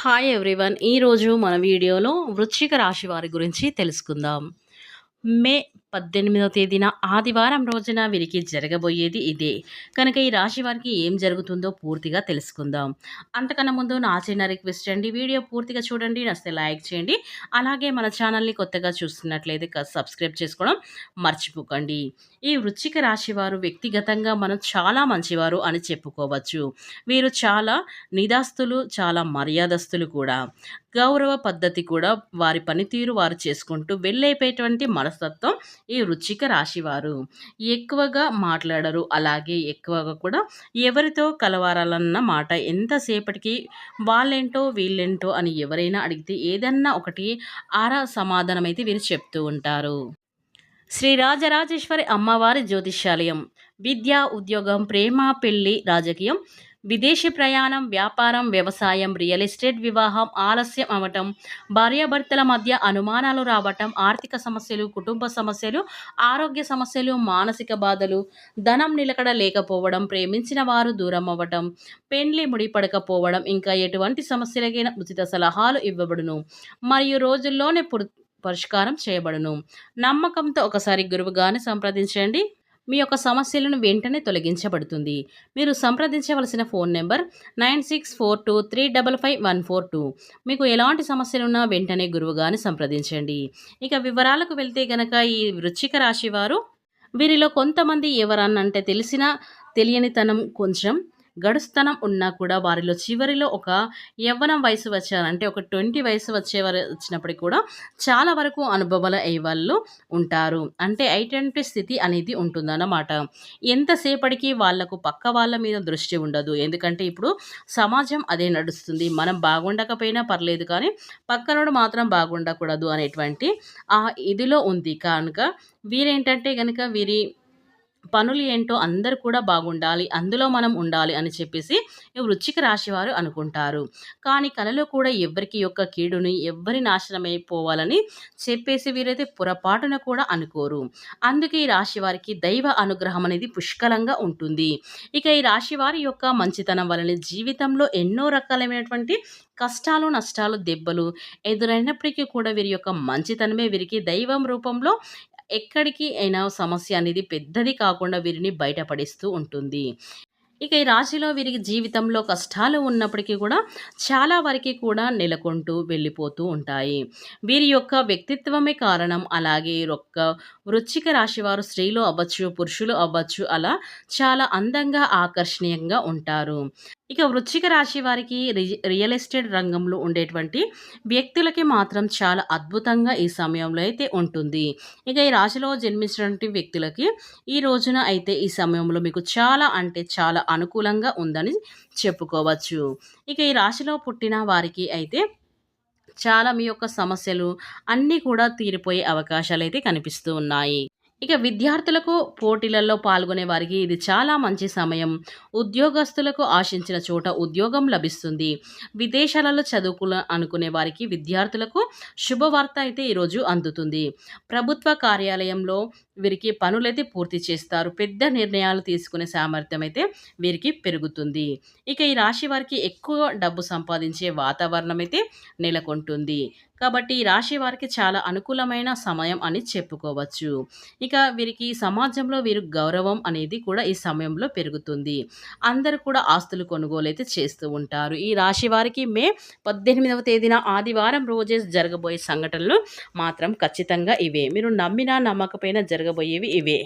Hi everyone. ఈరోజు మన వీడియోలో వృశ్చిక రాశి వారి గురించి తెలుసుకుందాం. మే 18వ తేదీన ఆదివారం రోజున వీరికి జరగబోయేది ఇదే. కనుక ఈ రాశి వారికి ఏం జరుగుతుందో పూర్తిగా తెలుసుకుందాం. అంతకన్నా ముందు నా చిన్న రిక్వెస్ట్ అండి, వీడియో పూర్తిగా చూడండి, నచ్చితే లైక్ చేయండి. అలాగే మన ఛానల్ని కొత్తగా చూస్తున్నట్లయితే సబ్స్క్రైబ్ చేసుకోవడం మర్చిపోకండి. ఈ వృశ్చిక రాశి వారు వ్యక్తిగతంగా మనం చాలా మంచివారు అని చెప్పుకోవచ్చు. వీరు చాలా నిదాస్తులు, చాలా మర్యాదస్తులు కూడా. గౌరవ పద్ధతి కూడా వారి పనితీరు వారు చేసుకుంటూ వెళ్ళైపోయేటువంటి మనస్తత్వం ఈ వృశ్చిక రాశివారు. ఎక్కువగా మాట్లాడరు, అలాగే ఎక్కువగా కూడా ఎవరితో కలవారాలన్న మాట ఎంతసేపటికి వాళ్ళేంటో వీళ్ళేంటో అని ఎవరైనా అడిగితే ఏదన్నా ఒకటి సమాధానం అయితే వీరు చెప్తూ ఉంటారు. శ్రీ రాజరాజేశ్వరి అమ్మవారి జ్యోతిష్యాలయం. విద్య, ఉద్యోగం, ప్రేమ, పెళ్లి, రాజకీయం, విదేశీ ప్రయాణం, వ్యాపారం, వ్యవసాయం, రియల్ ఎస్టేట్, వివాహం ఆలస్యం అవటం, భార్యాభర్తల మధ్య అనుమానాలు రావటం, ఆర్థిక సమస్యలు, కుటుంబ సమస్యలు, ఆరోగ్య సమస్యలు, మానసిక బాధలు, ధనం నిలకడ లేకపోవడం, ప్రేమించిన వారు దూరం అవ్వటం, పెండ్లి ముడిపడకపోవడం, ఇంకా ఎటువంటి సమస్యలకైనా ఉచిత సలహాలు ఇవ్వబడును మరియు రోజుల్లోనే పరిష్కారం చేయబడును. నమ్మకంతో ఒకసారి గురువుగారిని సంప్రదించండి. మీ యొక్క సమస్యలను వెంటనే తొలగించబడుతుంది. మీరు సంప్రదించవలసిన ఫోన్ నెంబర్ 9642355142. మీకు ఎలాంటి సమస్యలున్నా వెంటనే గురువుగారిని సంప్రదించండి. ఇక వివరాలకు వెళ్తే గనక ఈ వృశ్చిక రాశి వారు, వీరిలో కొంతమంది ఎవరన్నంటే తెలియనితనం, కొంచెం గడుస్తనం ఉన్నా కూడా వారిలో చివరిలో ఒక యవ్వనం వయసు వచ్చారంటే ఒక 20 వయసు వచ్చినప్పటికి కూడా చాలా వరకు అనుభవాలు అయ్యే వాళ్ళు ఉంటారు. అంటే ఐటెంటి స్థితి అనేది ఉంటుందన్నమాట. ఎంతసేపటికి వాళ్లకు పక్క వాళ్ళ మీద దృష్టి ఉండదు. ఎందుకంటే ఇప్పుడు సమాజం అదే నడుస్తుంది. మనం బాగుండకపోయినా పర్లేదు, కానీ పక్కనోడు మాత్రం బాగుండకూడదు అనేటువంటి ఇదిలో ఉంది. కనుక వీరేంటంటే గనక వీరి పనులు ఏంటో అందరూ కూడా బాగుండాలి, అందులో మనం ఉండాలి అని చెప్పేసి ఈ వృశ్చిక రాశి వారు అనుకుంటారు. కానీ కలలో కూడా ఎవరికి యొక్క కీడుని, ఎవరి నాశనమైపోవాలని చెప్పేసి వీరైతే పొరపాటున కూడా అనుకోరు. అందుకే ఈ రాశి వారికి దైవ అనుగ్రహం అనేది పుష్కలంగా ఉంటుంది. ఇక ఈ రాశి వారి యొక్క మంచితనం వలన జీవితంలో ఎన్నో రకాలైనటువంటి కష్టాలు, నష్టాలు, దెబ్బలు ఎదురైనప్పటికీ కూడా వీరి యొక్క మంచితనమే వీరికి దైవం రూపంలో ఎక్కడికి అయినా సమస్య అనేది పెద్దది కాకుండా వీరిని బయటపడిస్తూ ఉంటుంది. ఇక ఈ రాశిలో వీరికి జీవితంలో కష్టాలు ఉన్నప్పటికీ కూడా చాలా వరకు కూడా నెలకొంటూ వెళ్ళిపోతూ ఉంటాయి. వీరి యొక్క వ్యక్తిత్వమే కారణం. అలాగే వృశ్చిక రాశి వారు స్త్రీలు అవ్వచ్చు, పురుషులు అవ్వచ్చు, అలా చాలా అందంగా, ఆకర్షణీయంగా ఉంటారు. ఇక వృశ్చిక రాశి వారికి రియల్ ఎస్టేట్ రంగంలో ఉండేటువంటి వ్యక్తులకి మాత్రం చాలా అద్భుతంగా ఈ సమయంలో అయితే ఉంటుంది. ఇక ఈ రాశిలో జన్మించినటువంటి వ్యక్తులకి ఈ రోజున అయితే ఈ సమయంలో మీకు చాలా అంటే చాలా అనుకూలంగా ఉందని చెప్పుకోవచ్చు. ఇక ఈ రాశిలో పుట్టిన వారికి అయితే చాలా మీ యొక్క సమస్యలు అన్నీ కూడా తీరిపోయే అవకాశాలు అయితే కనిపిస్తూ ఉన్నాయి. ఇక విద్యార్థులకు, పోటీలలో పాల్గొనే వారికి ఇది చాలా మంచి సమయం. ఉద్యోగస్తులకు ఆశించిన చోట ఉద్యోగం లభిస్తుంది. విదేశాలలో అనుకునే వారికి, విద్యార్థులకు శుభవార్త అయితే ఈరోజు అందుతుంది. ప్రభుత్వ కార్యాలయంలో వీరికి పనులైతే పూర్తి చేస్తారు. పెద్ద నిర్ణయాలు తీసుకునే సామర్థ్యం అయితే వీరికి పెరుగుతుంది. ఇక ఈ రాశి వారికి ఎక్కువ డబ్బు సంపాదించే వాతావరణం అయితే నెలకొంటుంది. కాబట్టి ఈ రాశి వారికి చాలా అనుకూలమైన సమయం అని చెప్పుకోవచ్చు. ఇక వీరికి సమాజంలో వీరు గౌరవం అనేది కూడా ఈ సమయంలో పెరుగుతుంది. అందరూ కూడా ఆస్తులు కొనుగోలు అయితే చేస్తూ ఉంటారు. ఈ రాశి వారికి మే 18వ తేదీన ఆదివారం రోజే జరగబోయే సంఘటనలు మాత్రం ఖచ్చితంగా ఇవే. మీరు నమ్మినా నమ్మకపోయినా జరగబోయేవి ఇవే.